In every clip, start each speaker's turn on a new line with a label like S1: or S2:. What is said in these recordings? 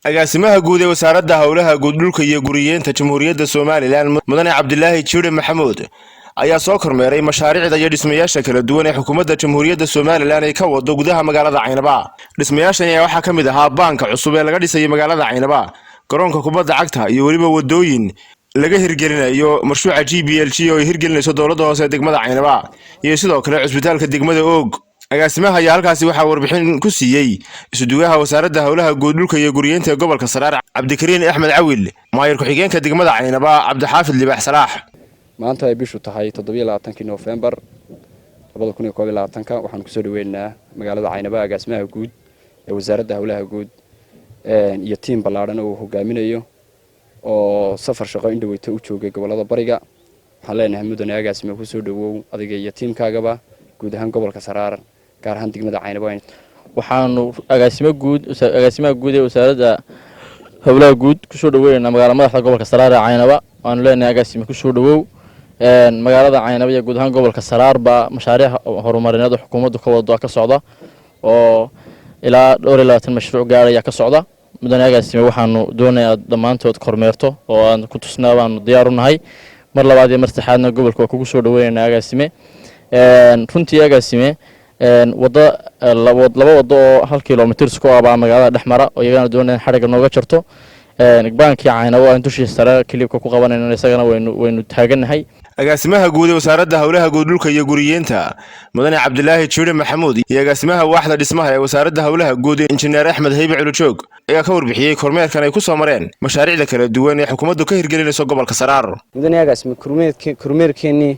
S1: agaasimaha guud ee wasaaradda howlaha guud dhulka iyo guriyeenta Jamhuuriyadda Soomaaliland Mudane Cabdilaahi Jiire Maxamuud ayaa soo kormeeray mashaariicda iyo dhismayaasha kala duwan ee xukuumadda Jamhuuriyadda Soomaaliland ay ka wado gudaha magaalada Caynaba. Dhismayaashan ayaa waxaa ka mid ahaa baanka cusub ee laga dhisay magaalada Caynaba, garoonka kubadda cagta iyo waliba wadooyin laga hirgelinayo mashruuca GBLG oo ay hirgelinayso dowladda hoose ee degmada Caynaba iyo sidoo kale cusbitaalka degmada Og. agaasimaha ayaa halkaasi waxaa warbixin ku siiyay isuduwaha wasaaradda howlaha guud dhulka iyo guriyeenta ee gobolka Saraar Cabdikariin Axmed Cawil, maayir ku-xigeenka degmada Caynaba Cabdixaafid Libaax Salaax.
S2: maanta ay bishu tahay 27 November 2021 waxaan ku soo dhaweynaa magaalada Caynaba agaasimaha guud ee wasaaradda howlaha guud iyo team ballaaran oo hogaaminayo oo safar shaqo indhaweyta u joogay gobolada bariga. waxaan leenahay mudane agaasime ku soo dhawow adiga iyo teamkaagaba guud ahaan gobolka Saraar gaar ahaan degmada Caynaba.
S3: waxaanu agaasimaha guud ee wasaaradda howlaha guud ku soo dhaweynaa magaalada madaxda gobolka Saraar ee Caynaba. waanu leenahay agaasime ku soo dhawow magaalada Caynaba iyo guud ahaan gobolka Saraar ba mashaariic horumarineed xukuumaddu ka wado ka socda oo ilaa 22 mashruuc gaaraya ka socda. mudane agaasime waxaanu doonayaa dhamaantood kormeerto oo aan ku tusnaa baanu diyaar u nahay. mar labaad iyo mar saddexaadna gobolka kugu soo dhaweynaa agaasime. runtii agaasime laba wado oo 1 kiiloomitir isku ah magaalada dhexmara oo iyagana doonayaan xariga nooga jarto. baankii Caynaba oo intuu sare kilibka ku qabanayna isagana waynu taaganahay.
S1: agaasimaha guud ee wasaaradda howlaha guud dhulka iyo guriyeenta Mudane Cabdilaahi Jiire Maxamuud iyo agaasimaha waaxda dhismaha ee wasaaradda howlaha guud Injineer Axmed Haybe Culujoog ayaa ka warbixiyay kormeerkan ay ku soo mareen mashaariicda kala duwan ee xukuumaddu ka hirgelinayso gobolka Saraar.
S4: mudane agaasime kormeerkeennii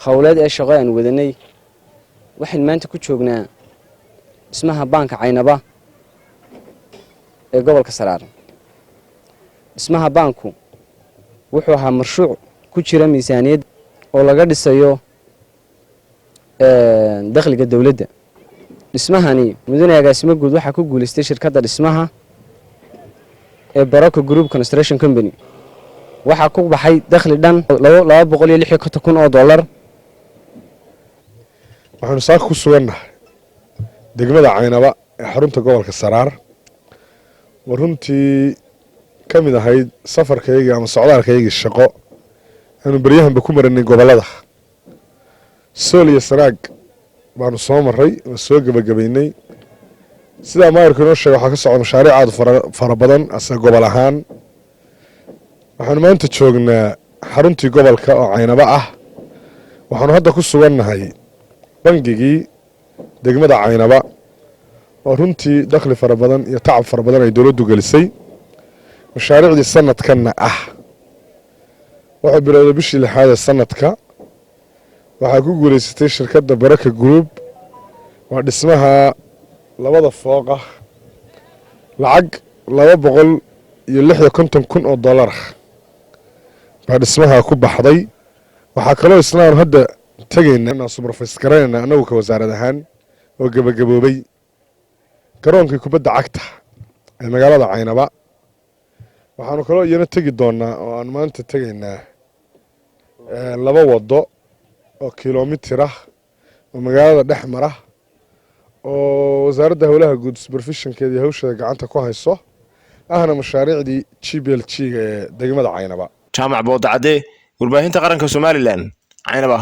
S4: howleed ee shaqo aan wadanay waxaan maanta ku joognaa dhismaha baanka Caynaba ee gobolka Saraar. dhismaha baanku wuxuu ahaa mashruuc ku jira miisaaniyad oo laga dhisayo dakhliga dawladda. dhismahani mudane agaasime guud waxa ku guuleystay shirkadda dhismaha ee Baraka Group Construction Company. waxa ku baxay dakhli dhan $260,000.
S5: waxaanu saaka ku sugannahay degmada Caynaba ee xarunta gobolka Saraar oo runtii ka mid ahayd safarkayga ama socdaalkayga shaqo aanu baryahanba ku marinay gobolada Sool iyo Sanaag baanu soo maray oo soo gabagabaynay. sida maayirku inoo sheegay waxaa ka socda mashaariic aad fara badan asaga gobol ahaan. waxaanu maanta joognaa xaruntii gobolka oo Caynaba ah. waxaanu hadda ku sugannahay bangigii degmada Caynaba oo runtii dakhli fara badan iyo tacab fara badan ay dawladdu gelisay. mashaariicdii sanadkanna ah waxay bilowday bishii 6 ee sanadka. waxaa ku guuleysatay shirkadda Baraka Group waa dhismaha labada fooq ah lacag $250,000 baa dhismaha ku baxday. waxaa kaloo islaan hadda tagaynaa supervise garanayna anagu ka wasaarad ahaan oo gabagaboobay garoonkii kubadda cagta ee magaalada Caynaba. waxaanu kaloo iyana tegi doonaa oo aan maanta tagaynaa 2 wado oo kiiloomitir ah oo magaalada dhexmara oo wasaaradda howlaha guud supervisionkeeda iyo hawsheeda gacanta ku hayso ahna mashaariicdii GBLG ee degmada Caynaba.
S1: Jaamac Boodacade warbaahinta qaranka Soomaaliland Caynaba.